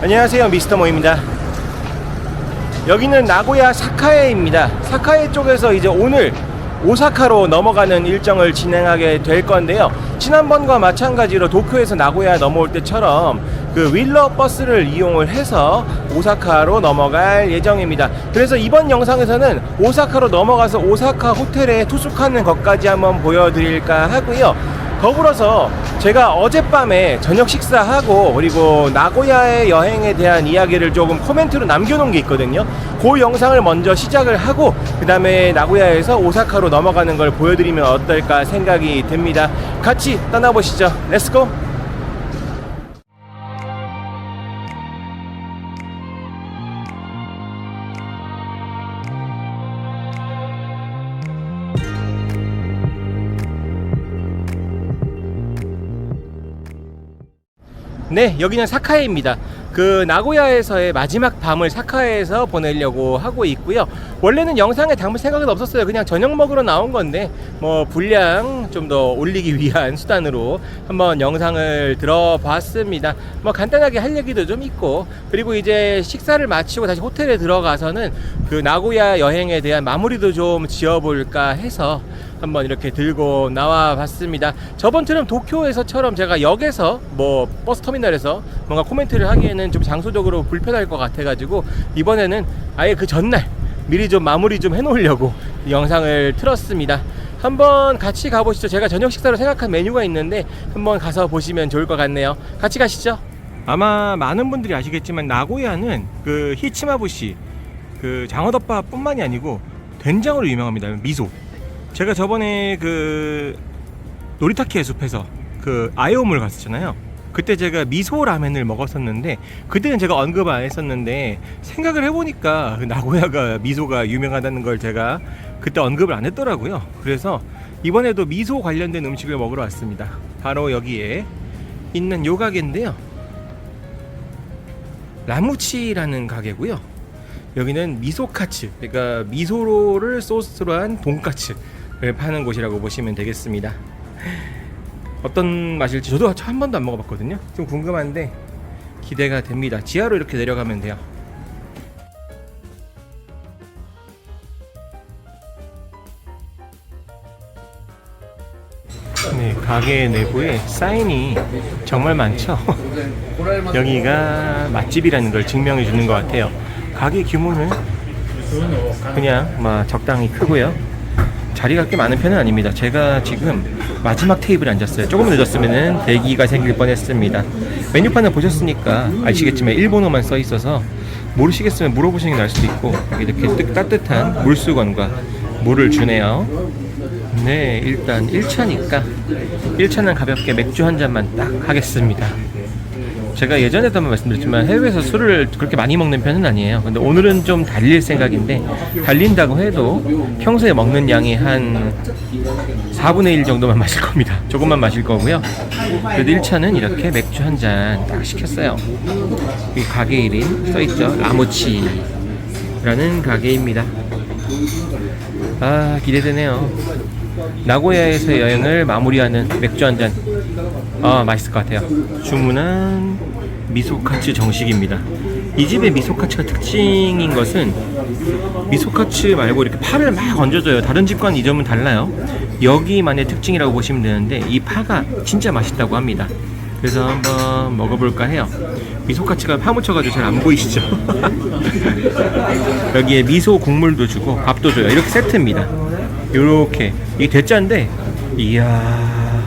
안녕하세요, 미스터 모입니다. 여기는 나고야 사카에입니다. 사카에 쪽에서 이제 오늘 오사카로 넘어가는 일정을 진행하게 될 건데요. 지난번과 마찬가지로 도쿄에서 나고야 넘어올 때처럼 그 윌러 버스를 이용을 해서 오사카로 넘어갈 예정입니다. 그래서 이번 영상에서는 오사카로 넘어가서 오사카 호텔에 투숙하는 것까지 한번 보여드릴까 하고요. 더불어서 제가 어젯밤에 저녁 식사하고 그리고 나고야의 여행에 대한 이야기를 조금 코멘트로 남겨놓은 게 있거든요. 그 영상을 먼저 시작을 하고 그 다음에 나고야에서 오사카로 넘어가는 걸 보여드리면 어떨까 생각이 듭니다. 같이 떠나보시죠. 렛츠고! 네, 여기는 사카에입니다. 그 나고야에서의 마지막 밤을 사카에에서 보내려고 하고 있고요. 원래는 영상에 담을 생각은 없었어요. 그냥 저녁 먹으러 나온 건데 뭐 분량 좀 더 올리기 위한 수단으로 한번 영상을 들어봤습니다. 뭐 간단하게 할 얘기도 좀 있고, 그리고 이제 식사를 마치고 다시 호텔에 들어가서는 그 나고야 여행에 대한 마무리도 좀 지어볼까 해서 한번 이렇게 들고 나와 봤습니다. 저번처럼 도쿄에서처럼 제가 역에서 뭐 버스터미널에서 뭔가 코멘트를 하기에는 좀 장소적으로 불편할 것 같아 가지고 이번에는 아예 그 전날 미리 좀 마무리 좀 해놓으려고 영상을 틀었습니다. 한번 같이 가보시죠. 제가 저녁 식사로 생각한 메뉴가 있는데 한번 가서 보시면 좋을 것 같네요. 같이 가시죠. 아마 많은 분들이 아시겠지만 나고야는 그 히치마부시 그 장어덮밥 뿐만이 아니고 된장으로 유명합니다. 미소. 제가 저번에 그 노리타케의 숲에서 그 아이오몰 갔었잖아요. 그때 제가 미소 라멘을 먹었었는데 그때는 제가 언급을 안 했었는데 생각을 해보니까 나고야가 미소가 유명하다는 걸 제가 그때 언급을 안 했더라고요. 그래서 이번에도 미소 관련된 음식을 먹으러 왔습니다. 바로 여기에 있는 요 가게인데요, 라무치라는 가게고요. 여기는 미소카츠, 그러니까 미소를 소스로 한 돈까츠를 파는 곳이라고 보시면 되겠습니다. 어떤 맛일지 저도 한 번도 안 먹어봤거든요. 좀 궁금한데 기대가 됩니다. 지하로 이렇게 내려가면 돼요. 네, 가게 내부에 사인이 정말 많죠. 여기가 맛집이라는 걸 증명해 주는 것 같아요. 가게 규모는 그냥 막 적당히 크고요. 자리가 꽤 많은 편은 아닙니다. 제가 지금 마지막 테이블에 앉았어요. 조금 늦었으면 대기가 생길 뻔했습니다. 메뉴판을 보셨으니까 아시겠지만 일본어만 써 있어서 모르시겠으면 물어보시는 게 나을 수도 있고, 이렇게 따뜻한 물수건과 물을 주네요. 네, 일단 1차니까 1차는 가볍게 맥주 한 잔만 딱 하겠습니다. 제가 예전에도 한번 말씀드렸지만 해외에서 술을 그렇게 많이 먹는 편은 아니에요. 근데 오늘은 좀 달릴 생각인데, 달린다고 해도 평소에 먹는 양이 한 4분의 1 정도만 마실 겁니다. 조금만 마실 거고요. 그래도 1차는 이렇게 맥주 한 잔 딱 시켰어요. 이 가게 이름 써있죠. 라무치라는 가게입니다. 아, 기대되네요. 나고야에서 여행을 마무리하는 맥주 한 잔. 아, 맛있을 것 같아요. 주문한 미소카츠 정식입니다. 이 집의 미소카츠가 특징인 것은 미소카츠 말고 이렇게 파를 막 얹어줘요. 다른 집과는 이 점은 달라요. 여기만의 특징이라고 보시면 되는데 이 파가 진짜 맛있다고 합니다. 그래서 한번 먹어볼까 해요. 미소카츠가 파묻혀가지고 잘 안 보이시죠? 여기에 미소 국물도 주고 밥도 줘요. 이렇게 세트입니다. 요렇게 이게 대짜인데, 이야,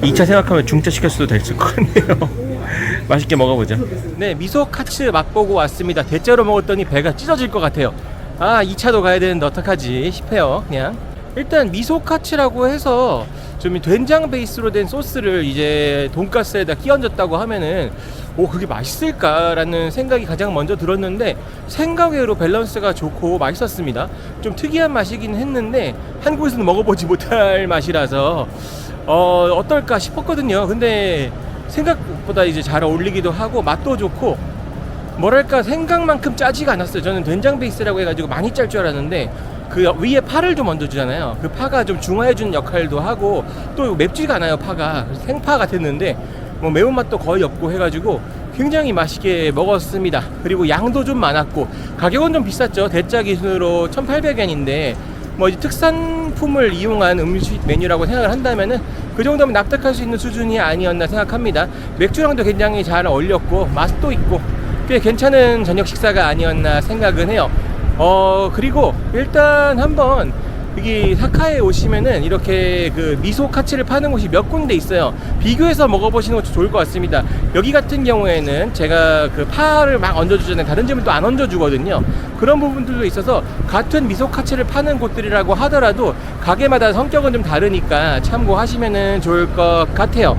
2차 생각하면 중짜 시켰어도 됐을 것 같네요. 맛있게 먹어보죠. 네, 미소카츠 맛보고 왔습니다. 대짜로 먹었더니 배가 찢어질 것 같아요. 아, 2차도 가야 되는데 어떡하지 싶어요. 그냥 일단 미소카츠라고 해서 좀 된장 베이스로 된 소스를 이제 돈가스에다 끼얹었다고 하면은 그게 맛있을까라는 생각이 가장 먼저 들었는데 생각외로 밸런스가 좋고 맛있었습니다. 좀 특이한 맛이긴 했는데 한국에서는 먹어보지 못할 맛이라서 어떨까 싶었거든요. 근데 생각보다 이제 잘 어울리기도 하고 맛도 좋고, 뭐랄까 생각만큼 짜지가 않았어요. 저는 된장 베이스라고 해가지고 많이 짤 줄 알았는데 그 위에 파를 좀 얹어주잖아요. 그 파가 좀 중화해주는 역할도 하고 또 맵지가 않아요. 파가 생파 같았는데 뭐 매운맛도 거의 없고 해가지고 굉장히 맛있게 먹었습니다. 그리고 양도 좀 많았고 가격은 좀 비쌌죠. 대짜 기준으로 1,800엔인데 뭐 특산품을 이용한 음식 메뉴라고 생각을 한다면은 그 정도면 납득할 수 있는 수준이 아니었나 생각합니다. 맥주랑도 굉장히 잘 어울렸고 맛도 있고 꽤 괜찮은 저녁 식사가 아니었나 생각은 해요. 그리고 일단 한번 여기 사카에 오시면은 이렇게 그 미소 카츠를 파는 곳이 몇 군데 있어요. 비교해서 먹어보시는 것도 좋을 것 같습니다. 여기 같은 경우에는 제가 그 파를 막 얹어주잖아요. 다른 집은 또 안 얹어주거든요. 그런 부분들도 있어서 같은 미소 카츠를 파는 곳들이라고 하더라도 가게마다 성격은 좀 다르니까 참고하시면은 좋을 것 같아요.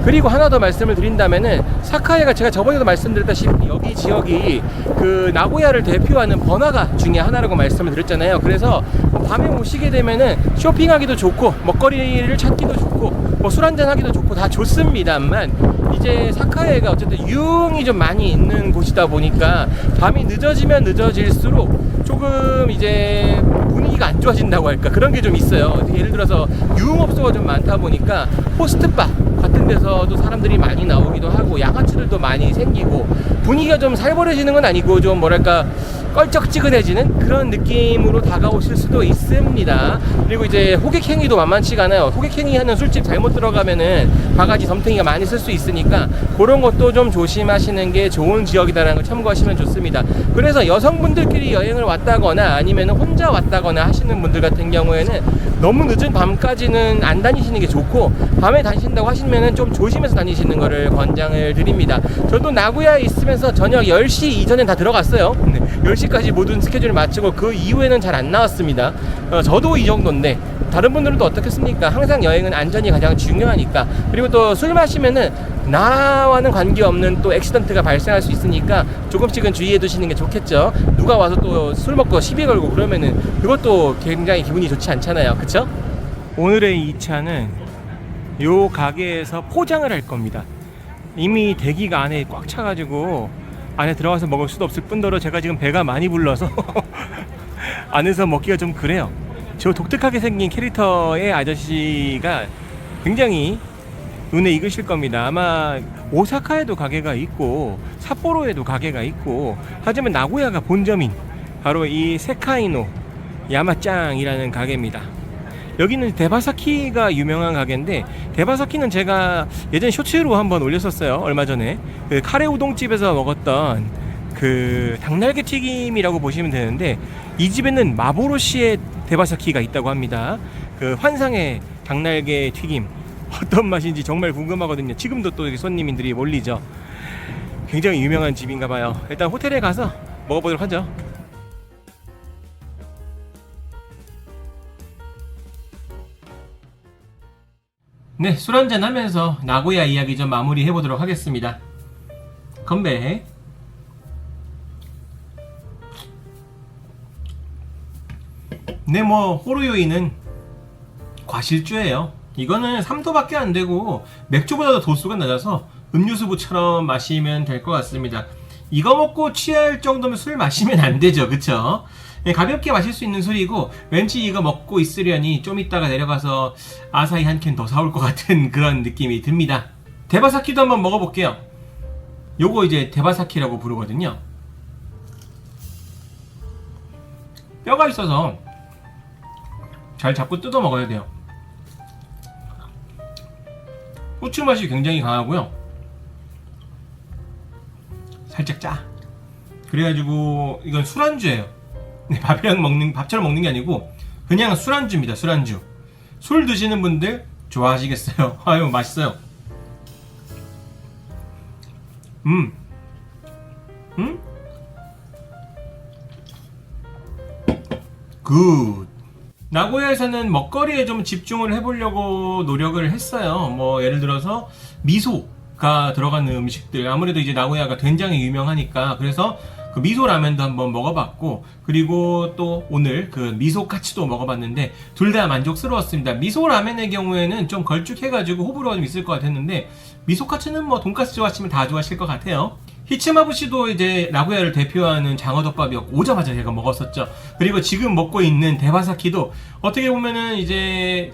그리고 하나 더 말씀을 드린다면은 사카이가 제가 저번에도 말씀드렸다시피 여기 지역이 그 나고야를 대표하는 번화가 중에 하나라고 말씀을 드렸잖아요. 그래서 밤에 오시게 되면은 쇼핑하기도 좋고 먹거리를 찾기도 좋고 뭐 술 한잔 하기도 좋고 다 좋습니다만 이제 사카이가 어쨌든 유흥이 좀 많이 있는 곳이다 보니까 밤이 늦어지면 늦어질수록 조금 이제 분위기가 안 좋아진다고 할까 그런 게 좀 있어요. 예를 들어서 유흥업소가 좀 많다 보니까 호스트바 같은 데서도 사람들이 많이 나오기도 하고 양아치들도 많이 생기고 분위기가 좀 살벌해지는 건 아니고 좀 뭐랄까 껄쩍지근해지는 그런 느낌으로 다가오실 수도 있습니다. 그리고 이제 호객행위도 만만치가 않아요. 호객행위 하는 술집 잘못 들어가면은 바가지 섬탱이가 많이 쓸 수 있으니까 그런 것도 좀 조심하시는 게 좋은 지역이다라는 걸 참고하시면 좋습니다. 그래서 여성분들끼리 여행을 왔다거나 아니면 혼자 왔다거나 하시는 분들 같은 경우에는 너무 늦은 밤까지는 안 다니시는 게 좋고 밤에 다니신다고 하시면은 좀 조심해서 다니시는 거를 권장을 드립니다. 저도 나고야에 있으면서 저녁 10시 이전엔 다 들어갔어요. 10시까지 모든 스케줄을 마치고 그 이후에는 잘 안 나왔습니다. 저도 이 정도인데 다른 분들은 또 어떻겠습니까? 항상 여행은 안전이 가장 중요하니까. 그리고 또 술 마시면은 나와는 관계없는 또 액시던트가 발생할 수 있으니까 조금씩은 주의해 두시는 게 좋겠죠. 누가 와서 또 술 먹고 시비 걸고 그러면은 그것도 굉장히 기분이 좋지 않잖아요. 그쵸? 오늘의 2차는 요 가게에서 포장을 할 겁니다. 이미 대기가 안에 꽉 차가지고 안에 들어가서 먹을 수도 없을 뿐더러 제가 지금 배가 많이 불러서 안에서 먹기가 좀 그래요. 저 독특하게 생긴 캐릭터의 아저씨가 굉장히 눈에 익으실 겁니다. 아마 오사카에도 가게가 있고 삿포로에도 가게가 있고 하지만 나고야가 본점인 바로 이 세카이노 야마짱이라는 가게입니다. 여기는 데바사키가 유명한 가게인데 데바사키는 제가 예전에 쇼츠로 한번 올렸었어요. 얼마 전에 그 카레 우동집에서 먹었던 그 닭날개 튀김이라고 보시면 되는데 이 집에는 마보로시의 데바사키가 있다고 합니다. 그 환상의 닭날개 튀김 어떤 맛인지 정말 궁금하거든요. 지금도 또 손님들이 몰리죠. 굉장히 유명한 집인가 봐요. 일단 호텔에 가서 먹어보도록 하죠. 네, 술 한잔 하면서 나고야 이야기 좀 마무리 해보도록 하겠습니다. 건배. 네, 뭐 호루요이는 과실주예요. 이거는 3도밖에 안 되고 맥주보다도 도수가 낮아서 음료수부처럼 마시면 될 것 같습니다. 이거 먹고 취할 정도면 술 마시면 안 되죠. 그쵸? 가볍게 마실 수 있는 술이고 왠지 이거 먹고 있으려니 좀 이따가 내려가서 아사히 한 캔 더 사올 것 같은 그런 느낌이 듭니다. 데바사키도 한번 먹어볼게요. 요거 이제 데바사키라고 부르거든요. 뼈가 있어서 잘 잡고 뜯어 먹어야 돼요. 후추 맛이 굉장히 강하고요. 살짝 짜. 그래가지고 이건 술안주예요. 밥이랑 밥처럼 먹는 게 아니고 그냥 술안주입니다. 술안주. 술 드시는 분들 좋아하시겠어요. 아유 맛있어요. 굿. 나고야에서는 먹거리에 좀 집중을 해보려고 노력을 했어요. 뭐 예를 들어서 미소가 들어가는 음식들, 아무래도 이제 나고야가 된장이 유명하니까 그래서 그 미소 라면도 한번 먹어봤고, 그리고 또 오늘 그 미소 카츠도 먹어봤는데 둘 다 만족스러웠습니다. 미소 라면의 경우에는 좀 걸쭉해가지고 호불호가 좀 있을 것 같았는데 미소 카츠는 뭐 돈까스 좋아하시면 다 좋아하실 것 같아요. 히츠마부시도 이제 나고야를 대표하는 장어덮밥이었고 오자마자 제가 먹었었죠. 그리고 지금 먹고 있는 데바사키도 어떻게 보면은 이제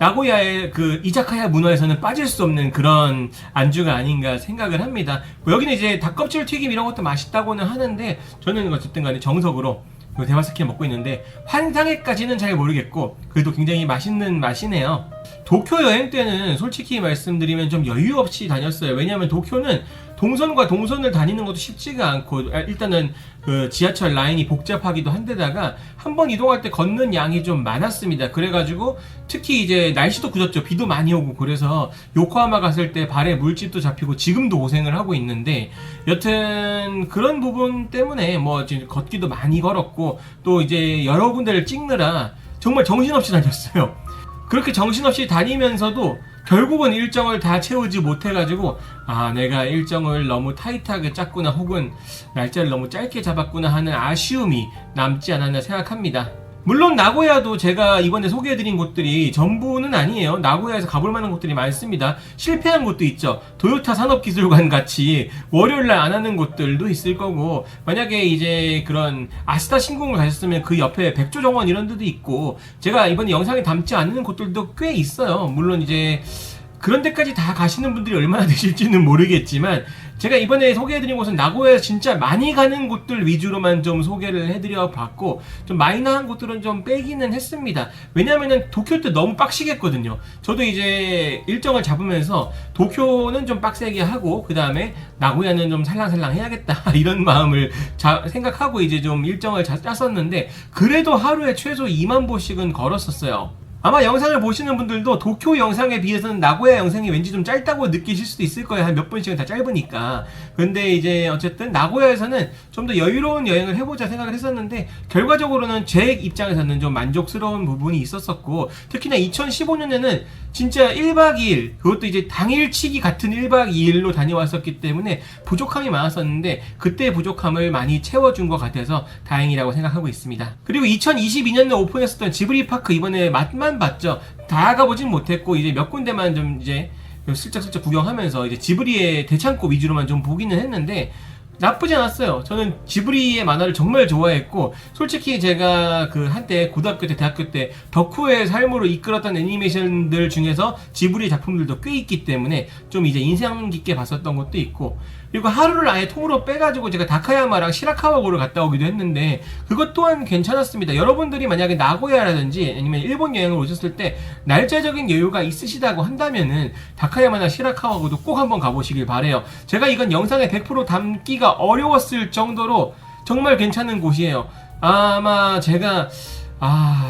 나고야의 그 이자카야 문화에서는 빠질 수 없는 그런 안주가 아닌가 생각을 합니다. 뭐 여기는 이제 닭껍질 튀김 이런 것도 맛있다고는 하는데 저는 어쨌든 간에 정석으로 대마스키 먹고 있는데 환상에까지는 잘 모르겠고 그래도 굉장히 맛있는 맛이네요. 도쿄 여행 때는 솔직히 말씀드리면 좀 여유 없이 다녔어요. 왜냐하면 도쿄는 동선과 동선을 다니는 것도 쉽지가 않고 일단은 그 지하철 라인이 복잡하기도 한데다가 한 번 이동할 때 걷는 양이 좀 많았습니다. 그래가지고 특히 이제 날씨도 굳었죠. 비도 많이 오고 그래서 요코하마 갔을 때 발에 물집도 잡히고 지금도 고생을 하고 있는데 여튼 그런 부분 때문에 뭐 지금 걷기도 많이 걸었고 또 이제 여러 군데를 찍느라 정말 정신없이 다녔어요. 그렇게 정신없이 다니면서도 결국은 일정을 다 채우지 못해가지고 아 내가 일정을 너무 타이트하게 짰구나 혹은 날짜를 너무 짧게 잡았구나 하는 아쉬움이 남지 않았나 생각합니다. 물론 나고야도 제가 이번에 소개해드린 곳들이 전부는 아니에요. 나고야에서 가볼 만한 곳들이 많습니다. 실패한 곳도 있죠. 도요타 산업기술관 같이 월요일날 안 하는 곳들도 있을 거고 만약에 이제 그런 아스타 신공을 가셨으면 그 옆에 백조정원 이런 데도 있고 제가 이번에 영상에 담지 않는 곳들도 꽤 있어요. 물론 이제 그런 데까지 다 가시는 분들이 얼마나 되실지는 모르겠지만 제가 이번에 소개해드린 곳은 나고야에서 진짜 많이 가는 곳들 위주로만 좀 소개를 해드려 봤고 좀 마이너한 곳들은 좀 빼기는 했습니다. 왜냐면은 도쿄 때 너무 빡시겠거든요. 저도 이제 일정을 잡으면서 도쿄는 좀 빡세게 하고 그 다음에 나고야는 좀 살랑살랑 해야겠다 이런 마음을 생각하고 이제 좀 일정을 짰었는데 그래도 하루에 최소 2만 보씩은 걸었었어요. 아마 영상을 보시는 분들도 도쿄 영상에 비해서는 나고야 영상이 왠지 좀 짧다고 느끼실 수도 있을 거예요. 한 몇 분씩은 다 짧으니까. 근데 이제 어쨌든 나고야에서는 좀 더 여유로운 여행을 해보자 생각을 했었는데 결과적으로는 제 입장에서는 좀 만족스러운 부분이 있었었고 특히나 2015년에는 진짜 1박 2일 그것도 이제 당일치기 같은 1박 2일로 다녀왔었기 때문에 부족함이 많았었는데 그때의 부족함을 많이 채워준 것 같아서 다행이라고 생각하고 있습니다. 그리고 2022년에 오픈했었던 지브리 파크 이번에 맛만 봤죠. 다 가보진 못했고 이제 몇 군데만 좀 이제 슬쩍슬쩍 구경하면서 이제 지브리의 대창고 위주로만 좀 보기는 했는데 나쁘지 않았어요. 저는 지브리의 만화를 정말 좋아했고 솔직히 제가 그 한때 고등학교 때 대학교 때 덕후의 삶으로 이끌었던 애니메이션들 중에서 지브리 작품들도 꽤 있기 때문에 좀 이제 인상 깊게 봤었던 것도 있고 그리고 하루를 아예 통으로 빼가지고 제가 다카야마랑 시라카와고를 갔다 오기도 했는데 그것 또한 괜찮았습니다. 여러분들이 만약에 나고야라든지 아니면 일본 여행을 오셨을 때 날짜적인 여유가 있으시다고 한다면은 다카야마나 시라카와고도 꼭 한번 가보시길 바래요. 제가 이건 영상에 100% 담기가 어려웠을 정도로 정말 괜찮은 곳이에요. 아마 제가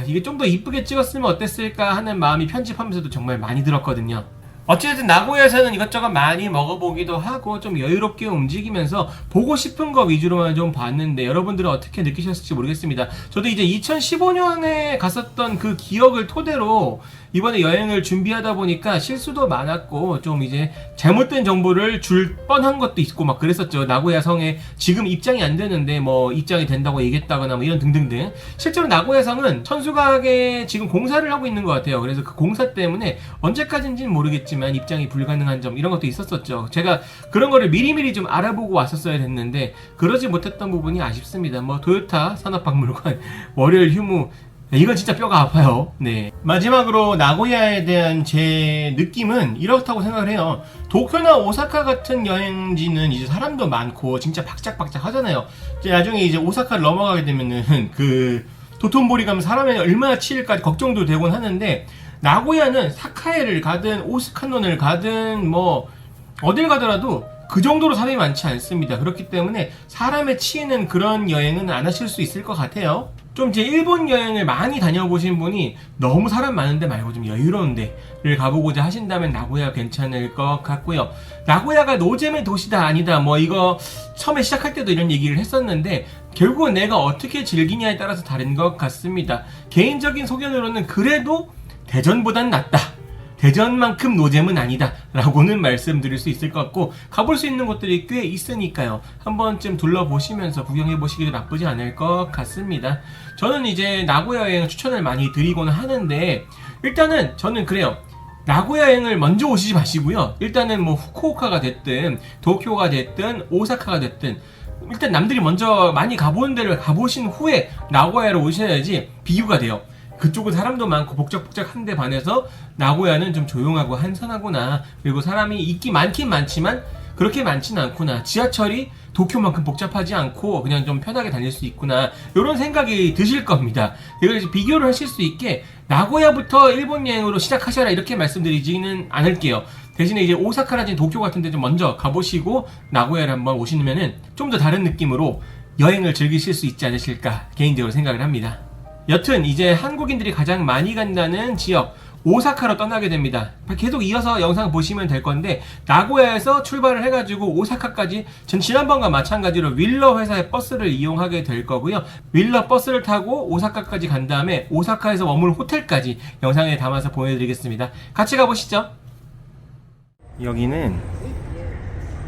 이게 좀 더 이쁘게 찍었으면 어땠을까 하는 마음이 편집하면서도 정말 많이 들었거든요. 어쨌든 나고야에서는 이것저것 많이 먹어보기도 하고 좀 여유롭게 움직이면서 보고 싶은 거 위주로만 좀 봤는데 여러분들은 어떻게 느끼셨을지 모르겠습니다. 저도 이제 2015년에 갔었던 그 기억을 토대로 이번에 여행을 준비하다 보니까 실수도 많았고 좀 이제 잘못된 정보를 줄 뻔한 것도 있고 막 그랬었죠. 나고야 성에 지금 입장이 안 되는데 뭐 입장이 된다고 얘기했다거나 뭐 이런 등등등. 실제로 나고야 성은 천수각에 지금 공사를 하고 있는 것 같아요. 그래서 그 공사 때문에 언제까지인지는 모르겠지만 입장이 불가능한 점 이런 것도 있었었죠. 제가 그런 거를 미리미리 좀 알아보고 왔었어야 됐는데 그러지 못했던 부분이 아쉽습니다. 뭐 도요타 산업박물관, 월요일 휴무 이건 진짜 뼈가 아파요. 네. 마지막으로 나고야에 대한 제 느낌은 이렇다고 생각을 해요. 도쿄나 오사카 같은 여행지는 이제 사람도 많고 진짜 박짝박짝 하잖아요. 이제 나중에 이제 오사카를 넘어가게 되면은 그 도톤보리 가면 사람이 얼마나 치일까 걱정도 되곤 하는데 나고야는 사카에를 가든 오스카논을 가든 뭐 어딜 가더라도 그 정도로 사람이 많지 않습니다. 그렇기 때문에 사람에 치이는 그런 여행은 안 하실 수 있을 것 같아요. 좀 제 일본 여행을 많이 다녀보신 분이 너무 사람 많은데 말고 좀 여유로운 데를 가보고자 하신다면 나고야 괜찮을 것 같고요. 나고야가 노잼의 도시다 아니다 뭐 이거 처음에 시작할 때도 이런 얘기를 했었는데 결국은 내가 어떻게 즐기냐에 따라서 다른 것 같습니다. 개인적인 소견으로는 그래도 대전보단 낫다. 대전만큼 노잼은 아니다 라고는 말씀드릴 수 있을 것 같고 가볼 수 있는 곳들이 꽤 있으니까요. 한 번쯤 둘러보시면서 구경해보시기도 나쁘지 않을 것 같습니다. 저는 이제 나고야 여행을 추천을 많이 드리고는 하는데 일단은 저는 그래요. 나고야 여행을 먼저 오시지 마시고요. 일단은 뭐 후쿠오카가 됐든 도쿄가 됐든 오사카가 됐든 일단 남들이 먼저 많이 가보는 데를 가보신 후에 나고야로 오셔야지 비교가 돼요. 그쪽은 사람도 많고 복작복작한데 반해서 나고야는 좀 조용하고 한산하구나. 그리고 사람이 있기 많긴 많지만 그렇게 많지는 않구나. 지하철이 도쿄만큼 복잡하지 않고 그냥 좀 편하게 다닐 수 있구나. 이런 생각이 드실 겁니다. 그래서 비교를 하실 수 있게 나고야부터 일본 여행으로 시작하셔라 이렇게 말씀드리지는 않을게요. 대신에 이제 오사카라든지 도쿄 같은 데 좀 먼저 가보시고 나고야를 한번 오시면은 좀 더 다른 느낌으로 여행을 즐기실 수 있지 않으실까 개인적으로 생각을 합니다. 여튼 이제 한국인들이 가장 많이 간다는 지역 오사카로 떠나게 됩니다. 계속 이어서 영상 보시면 될 건데 나고야에서 출발을 해가지고 오사카까지 전 지난번과 마찬가지로 윌러 회사의 버스를 이용하게 될 거고요. 윌러 버스를 타고 오사카까지 간 다음에 오사카에서 머물 호텔까지 영상에 담아서 보여드리겠습니다. 같이 가보시죠. 여기는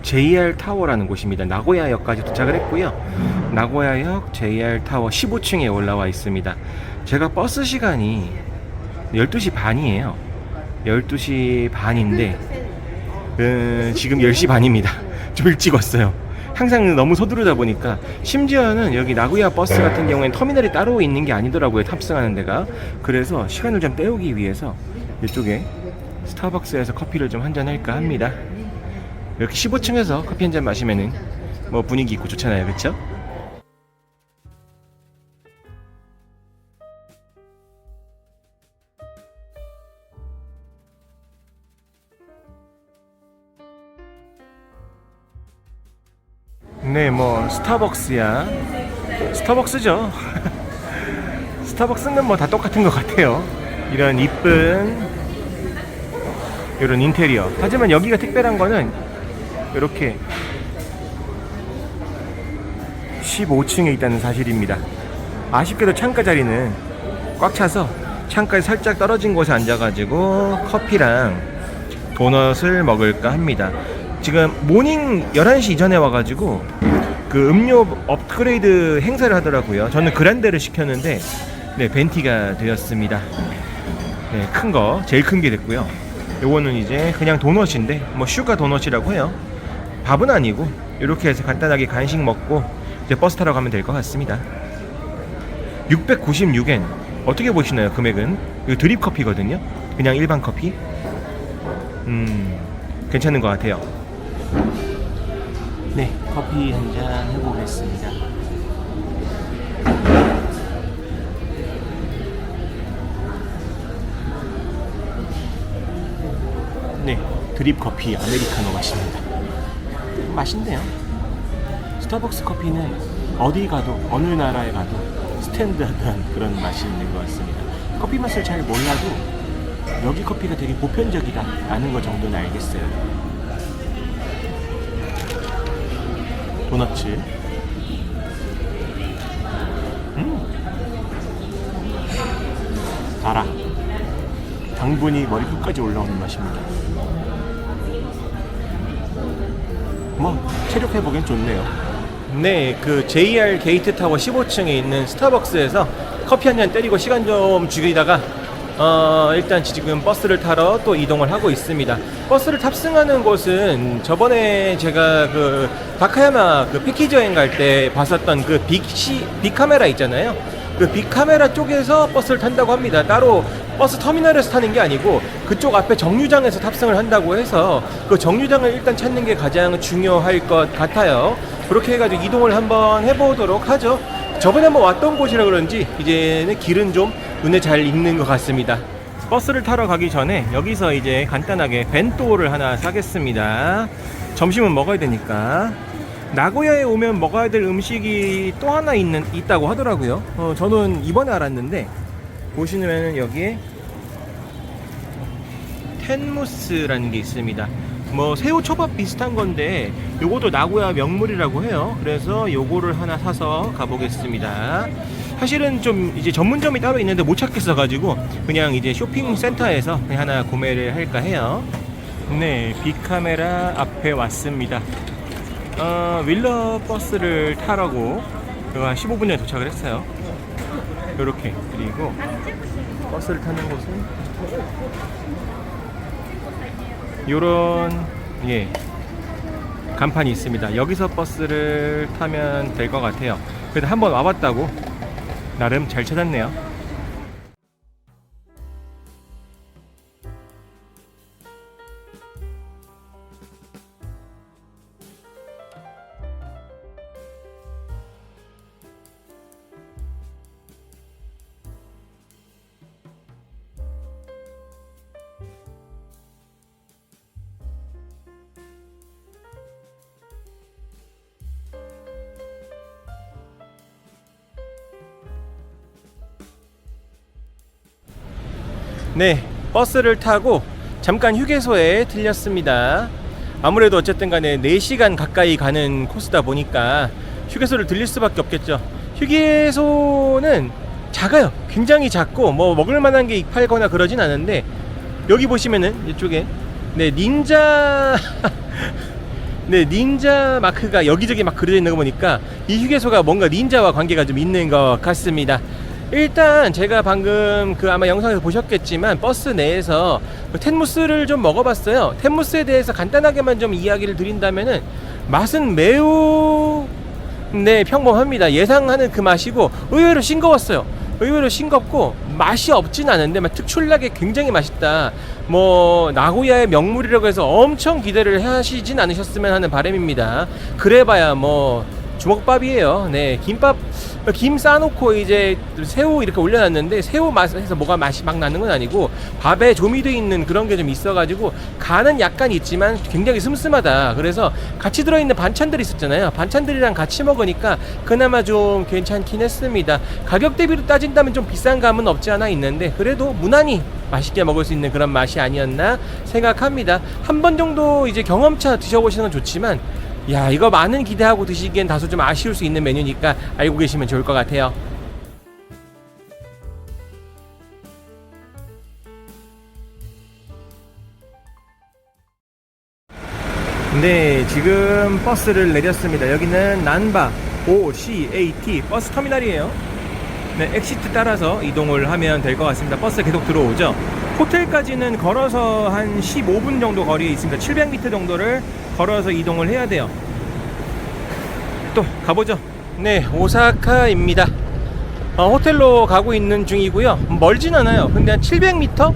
JR 타워라는 곳입니다. 나고야역까지 도착을 했고요. 나고야역 JR 타워 15층에 올라와 있습니다. 제가 버스 시간이 12시 반이에요. 12시 반인데 지금 10시 반입니다. 좀 일찍 왔어요. 항상 너무 서두르다 보니까 심지어는 여기 나고야 버스 같은 경우에는 터미널이 따로 있는 게 아니더라고요. 탑승하는 데가. 그래서 시간을 좀 때우기 위해서 이쪽에 스타벅스에서 커피를 좀 한잔 할까 합니다. 이렇게 15층에서 커피 한잔 마시면은 뭐 분위기 있고 좋잖아요. 그쵸? 네, 뭐 스타벅스야 스타벅스죠. 스타벅스는 뭐 다 똑같은 것 같아요. 이런 이쁜 이런 인테리어. 하지만 여기가 특별한 거는 이렇게 15층에 있다는 사실입니다. 아쉽게도 창가 자리는 꽉 차서 창가에 살짝 떨어진 곳에 앉아가지고 커피랑 도넛을 먹을까 합니다. 지금 모닝 11시 이전에 와가지고 그 음료 업그레이드 행사를 하더라고요. 저는 그란데를 시켰는데 네, 벤티가 되었습니다. 네, 큰 거, 제일 큰 게 됐고요. 요거는 이제 그냥 도넛인데 뭐 슈가 도넛이라고 해요. 밥은 아니고 이렇게 해서 간단하게 간식 먹고 이제 버스 타러 가면 될 것 같습니다. 696엔 어떻게 보시나요? 금액은 이거 드립 커피거든요. 그냥 일반 커피. 괜찮은 것 같아요. 네, 커피 한잔 해보겠습니다. 네, 드립 커피 아메리카노 맛입니다. 맛있네요. 스타벅스 커피는 어디 가도 어느 나라에 가도 스탠다드한 그런 맛이 있는 것 같습니다. 커피 맛을 잘 몰라도 여기 커피가 되게 보편적이다 라는 것 정도는 알겠어요. 도넛츠. 달아. 당분이 머리 끝까지 올라오는 맛입니다. 뭐 체력 회복엔 좋네요. 네, 그 JR 게이트 타워 15층에 있는 스타벅스에서 커피 한 잔 때리고 시간 좀 죽이다가 일단 지금 버스를 타러 또 이동을 하고 있습니다. 버스를 탑승하는 곳은 저번에 제가 그 다카야마 그 패키지 여행 갈 때 봤었던 그 빅카메라 있잖아요. 그 빅카메라 쪽에서 버스를 탄다고 합니다. 따로 버스 터미널에서 타는 게 아니고 그쪽 앞에 정류장에서 탑승을 한다고 해서 그 정류장을 일단 찾는 게 가장 중요할 것 같아요. 그렇게 해가지고 이동을 한번 해보도록 하죠. 저번에 한번 왔던 곳이라 그런지 이제는 길은 좀 눈에 잘 익는 것 같습니다. 버스를 타러 가기 전에 여기서 이제 간단하게 벤또를 하나 사겠습니다. 점심은 먹어야 되니까. 나고야에 오면 먹어야 될 음식이 또 하나 있다고 하더라고요. 저는 이번에 알았는데 보시면은 여기에 텐무스라는 게 있습니다. 뭐 새우초밥 비슷한 건데 요것도 나고야 명물이라고 해요. 그래서 요거를 하나 사서 가보겠습니다. 사실은 좀 이제 전문점이 따로 있는데 못 찾겠어 가지고 그냥 이제 쇼핑센터에서 그냥 하나 구매를 할까 해요. 네, 빅카메라 앞에 왔습니다. 윌러 버스를 타라고 한 15분 전에 도착을 했어요. 요렇게. 그리고 버스를 타는 곳은 요런 간판이 있습니다. 여기서 버스를 타면 될 것 같아요. 그래도 한번 와봤다고 나름 잘 찾았네요. 네, 버스를 타고 잠깐 휴게소에 들렸습니다. 아무래도 어쨌든 간에 4시간 가까이 가는 코스다 보니까 휴게소를 들릴 수밖에 없겠죠. 휴게소는 작아요. 굉장히 작고 뭐 먹을 만한 게 팔거나 그러진 않은데, 여기 보시면은 이쪽에 네, 닌자 네, 닌자 마크가 여기저기 막 그려져 있는 거 보니까 이 휴게소가 뭔가 닌자와 관계가 좀 있는 것 같습니다. 일단 제가 방금 아마 영상에서 보셨겠지만 버스 내에서 텐무스를 좀 먹어봤어요. 텐무스에 대해서 간단하게만 좀 이야기를 드린다면은 맛은 매우 평범합니다. 예상하는 그 맛이고 의외로 싱거웠어요. 의외로 싱겁고 맛이 없진 않은데 막 특출나게 굉장히 맛있다, 뭐 나고야의 명물이라고 해서 엄청 기대를 하시진 않으셨으면 하는 바람입니다. 그래봐야 뭐 주먹밥이에요. 네, 김 싸놓고 이제 새우 이렇게 올려놨는데 새우 맛에서 맛이 막 나는 건 아니고 밥에 조미돼 있는 그런 게 좀 있어가지고 간은 약간 있지만 굉장히 슴슴하다. 그래서 같이 들어있는 반찬들이 있었잖아요. 반찬들이랑 같이 먹으니까 그나마 좀 괜찮긴 했습니다. 가격 대비로 따진다면 좀 비싼 감은 없지 않아 있는데 그래도 무난히 맛있게 먹을 수 있는 그런 맛이 아니었나 생각합니다. 한 번 정도 이제 경험차 드셔보시는 건 좋지만, 야, 이거 많은 기대하고 드시기엔 다소 좀 아쉬울 수 있는 메뉴니까 알고 계시면 좋을 것 같아요. 네, 지금 버스를 내렸습니다. 여기는 난바 OCAT 버스 터미널이에요. 네, 엑시트 따라서 이동을 하면 될 것 같습니다. 버스 계속 들어오죠. 호텔까지는 걸어서 한 15분 정도 거리에 있습니다. 700m 정도를 걸어서 이동을 해야 돼요. 또 가보죠. 네, 오사카입니다. 호텔로 가고 있는 중이고요. 멀진 않아요. 근데 한 700m?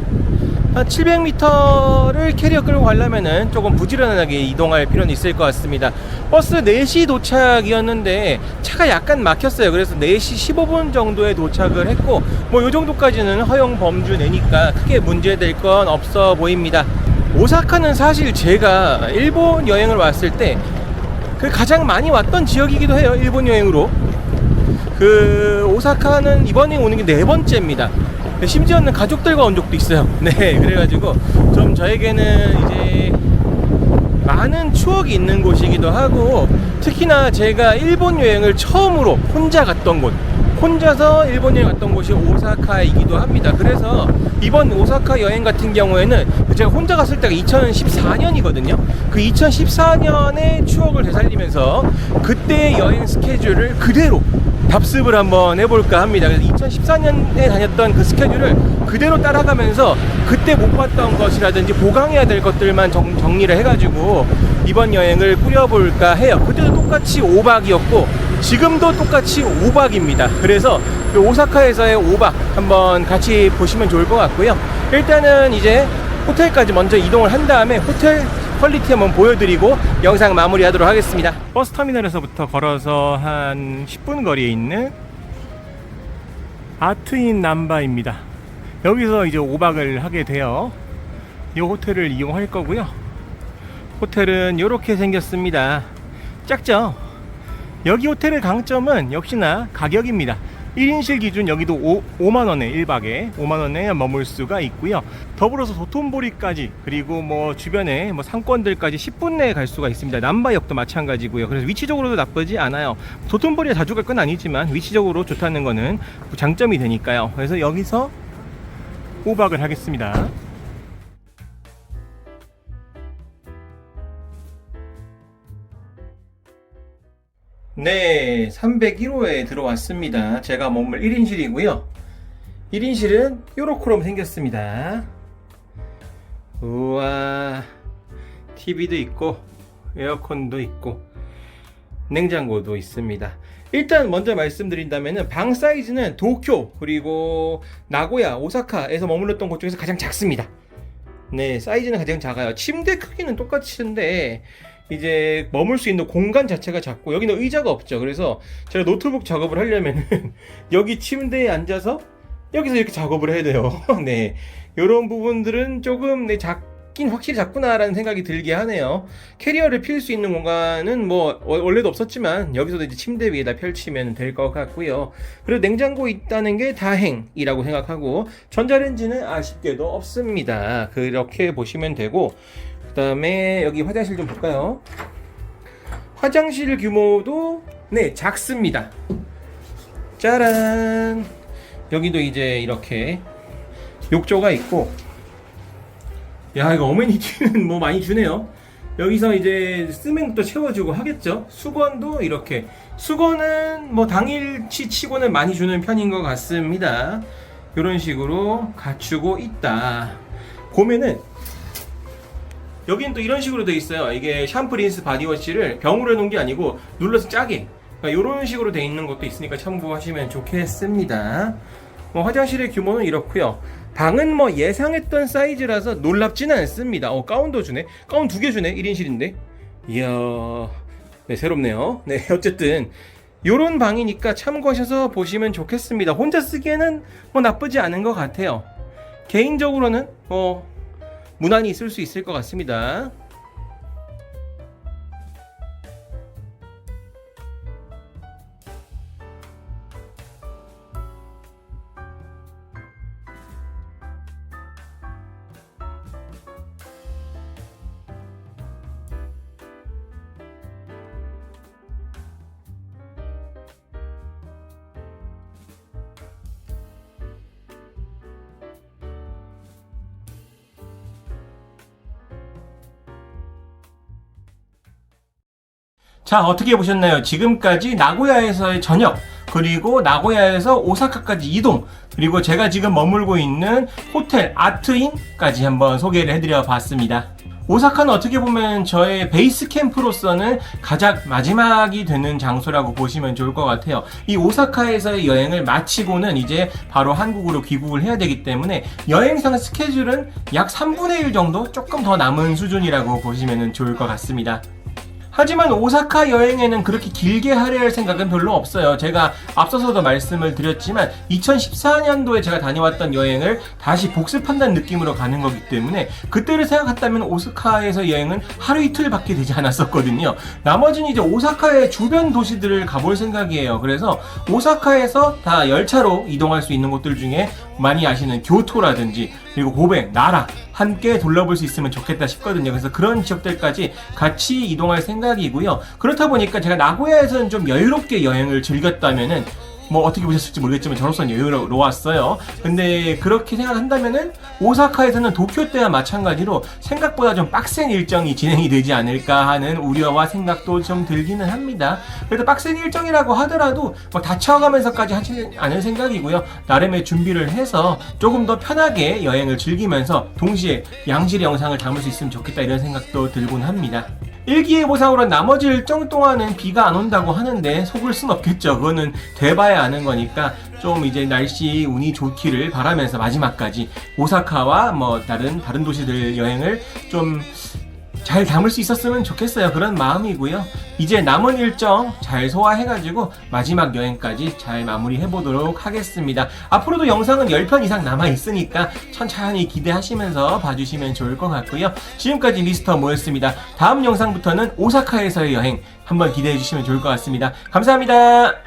한 700m를 캐리어 끌고 가려면은 조금 부지런하게 이동할 필요는 있을 것 같습니다. 버스 4시 도착이었는데 차가 약간 막혔어요. 그래서 4시 15분 정도에 도착을 했고, 뭐 요 정도까지는 허용 범주 내니까 크게 문제될 건 없어 보입니다. 오사카는 사실 제가 일본 여행을 왔을 때 가장 많이 왔던 지역이기도 해요. 일본 여행으로. 오사카는 이번에 오는 게 4번째입니다. 심지어는 가족들과 온 적도 있어요. 네, 그래가지고 좀 저에게는 이제 많은 추억이 있는 곳이기도 하고, 특히나 제가 일본 여행을 처음으로 혼자 갔던 곳, 혼자서 일본 여행 갔던 곳이 오사카이기도 합니다. 그래서 이번 오사카 여행 같은 경우에는 제가 혼자 갔을 때가 2014년이거든요. 그 2014년의 추억을 되살리면서 그때 여행 스케줄을 그대로 답습을 한번 해볼까 합니다. 그래서 2014년에 다녔던 그 스케줄을 그대로 따라가면서 그때 못 봤던 것이라든지 보강해야 될 것들만 정리를 해가지고 이번 여행을 꾸려볼까 해요. 그때도 똑같이 5박이었고 지금도 똑같이 5박입니다. 그래서 그 오사카에서의 5박 한번 같이 보시면 좋을 것 같고요. 일단은 이제 호텔까지 먼저 이동을 한 다음에 호텔 퀄리티 한번 보여드리고 영상 마무리하도록 하겠습니다. 버스 터미널에서부터 걸어서 한 10분 거리에 있는 아트인 남바입니다. 여기서 이제 5박을 하게 돼요. 이 호텔을 이용할 거고요. 호텔은 이렇게 생겼습니다. 작죠? 여기 호텔의 강점은 역시나 가격입니다. 1인실 기준 여기도 5만원에 1박에 5만원에 머물 수가 있고요. 더불어서 도톤보리까지, 그리고 뭐 주변에 뭐 상권들까지 10분 내에 갈 수가 있습니다. 남바역도 마찬가지고요. 그래서 위치적으로도 나쁘지 않아요. 도톤보리에 자주 갈 건 아니지만 위치적으로 좋다는 거는 장점이 되니까요. 그래서 여기서 5박을 하겠습니다. 네, 301호에 들어왔습니다. 제가 머물 1인실이고요. 1인실은 요렇게로 생겼습니다. 우와, TV도 있고 에어컨도 있고 냉장고도 있습니다. 일단 먼저 말씀드린다면 방 사이즈는 도쿄 그리고 나고야, 오사카에서 머물렀던 곳 중에서 가장 작습니다. 네, 사이즈는 가장 작아요. 침대 크기는 똑같은데 이제 머물 수 있는 공간 자체가 작고 여기는 의자가 없죠. 그래서 제가 노트북 작업을 하려면은 여기 침대에 앉아서 여기서 이렇게 작업을 해야 돼요. 네, 이런 부분들은 조금 작긴 작긴 확실히 작구나라는 생각이 들게 하네요. 캐리어를 필 수 있는 공간은 뭐 원래도 없었지만 여기서도 이제 침대 위에다 펼치면 될 것 같고요. 그리고 냉장고 있다는 게 다행이라고 생각하고 전자레인지는 아쉽게도 없습니다. 그렇게 보시면 되고, 그 다음에 여기 화장실 좀 볼까요? 화장실 규모도 네, 작습니다. 짜란! 여기도 이제 이렇게 욕조가 있고, 야, 이거 어메니티는 뭐 많이 주네요. 여기서 이제 쓰면 또 채워주고 하겠죠. 수건도 이렇게, 수건은 뭐 당일치 치고는 많이 주는 편인 것 같습니다. 이런 식으로 갖추고 있다. 보면은 여기는 또 이런 식으로 돼 있어요. 이게 샴푸, 린스, 바디워시를 병으로 해놓은 게 아니고 눌러서 짜게, 그러니까 이런 식으로 돼 있는 것도 있으니까 참고하시면 좋겠습니다. 뭐 화장실의 규모는 이렇고요. 방은 뭐 예상했던 사이즈라서 놀랍지는 않습니다. 가운도 주네. 가운 2개 주네. 1인실인데. 이야, 네, 새롭네요. 네, 어쨌든 요런 방이니까 참고하셔서 보시면 좋겠습니다. 혼자 쓰기에는 뭐 나쁘지 않은 것 같아요. 개인적으로는 뭐 무난히 쓸 수 있을 것 같습니다. 자, 어떻게 보셨나요? 지금까지 나고야에서의 저녁, 그리고 나고야에서 오사카까지 이동, 그리고 제가 지금 머물고 있는 호텔 아트인까지 한번 소개를 해드려 봤습니다. 오사카는 어떻게 보면 저의 베이스 캠프로서는 가장 마지막이 되는 장소라고 보시면 좋을 것 같아요. 이 오사카에서의 여행을 마치고는 이제 바로 한국으로 귀국을 해야 되기 때문에 여행상 스케줄은 약 3분의 1 정도 조금 더 남은 수준이라고 보시면 좋을 것 같습니다. 하지만 오사카 여행에는 그렇게 길게 하려 할 생각은 별로 없어요. 제가 앞서서도 말씀을 드렸지만 2014년도에 제가 다녀왔던 여행을 다시 복습한다는 느낌으로 가는 거기 때문에 그때를 생각했다면 오사카에서 여행은 하루 이틀밖에 되지 않았었거든요. 나머지는 이제 오사카의 주변 도시들을 가볼 생각이에요. 그래서 오사카에서 다 열차로 이동할 수 있는 곳들 중에 많이 아시는 교토라든지 그리고 고베, 나라 함께 둘러볼 수 있으면 좋겠다 싶거든요. 그래서 그런 지역들까지 같이 이동할 생각이고요. 그렇다 보니까 제가 나고야에서는 좀 여유롭게 여행을 즐겼다면은 뭐 어떻게 보셨을지 모르겠지만 저로서는 여유로웠어요. 근데 그렇게 생각한다면은 오사카에서는 도쿄 때와 마찬가지로 생각보다 좀 빡센 일정이 진행이 되지 않을까 하는 우려와 생각도 좀 들기는 합니다. 그래도 빡센 일정이라고 하더라도 뭐 다쳐가면서까지 하지 않을 생각이고요. 나름의 준비를 해서 조금 더 편하게 여행을 즐기면서 동시에 양질의 영상을 담을 수 있으면 좋겠다 이런 생각도 들곤 합니다. 일기예보상으로 나머지 일정 동안은 비가 안 온다고 하는데 속을 순 없겠죠. 그거는 돼봐야 아는 거니까 좀 이제 날씨 운이 좋기를 바라면서 마지막까지 오사카와 뭐 다른 도시들 여행을 좀 잘 담을 수 있었으면 좋겠어요. 그런 마음이고요. 이제 남은 일정 잘 소화해가지고 마지막 여행까지 잘 마무리해보도록 하겠습니다. 앞으로도 영상은 10편 이상 남아있으니까 천천히 기대하시면서 봐주시면 좋을 것 같고요. 지금까지 미스터 모였습니다. 다음 영상부터는 오사카에서의 여행 한번 기대해주시면 좋을 것 같습니다. 감사합니다.